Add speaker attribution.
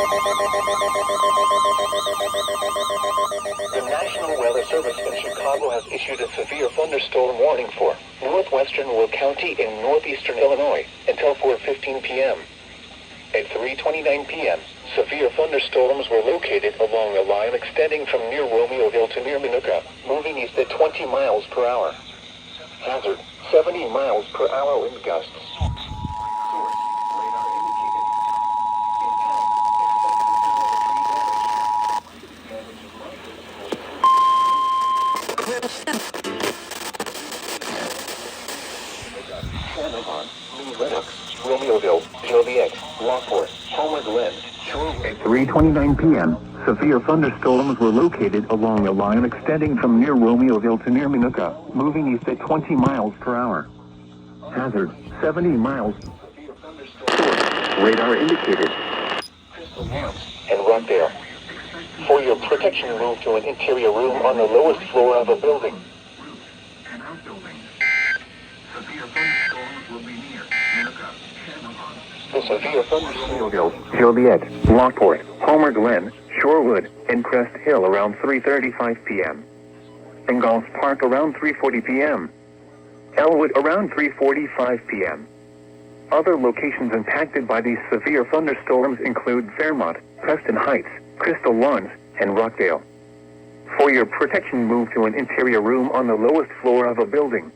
Speaker 1: The National Weather Service in Chicago has issued a severe thunderstorm warning for northwestern Will County in northeastern Illinois until 4:15 p.m. At 3:29 p.m., severe thunderstorms were located along a line extending from near Romeoville to near Minooka, moving east at 20 miles per hour. Hazard, 70 miles per hour wind gusts. Source, radar indicated. Impact, Sandovan, New Lenox, Romeoville, Joliet, Lockport, Homer Glen, at 3:29 p.m., severe thunderstorms were located along a line extending from near Romeoville to near Minooka, moving east at 20 miles per hour. Hazard, 70 miles. Source, radar indicated. Crystal Lawrence and Rockdale. For your protection, move to an interior room on the lowest floor of a building. The severe thunderstorm Joliet, Lockport, Homer Glen, Shorewood, and Crest Hill around 3:35 p.m. Ingalls Park around 3:40 p.m. Elwood around 3:45 p.m. Other locations impacted by these severe thunderstorms include Fairmont, Preston Heights, Crystal Lawns, and Rockdale. For your protection, move to an interior room on the lowest floor of a building.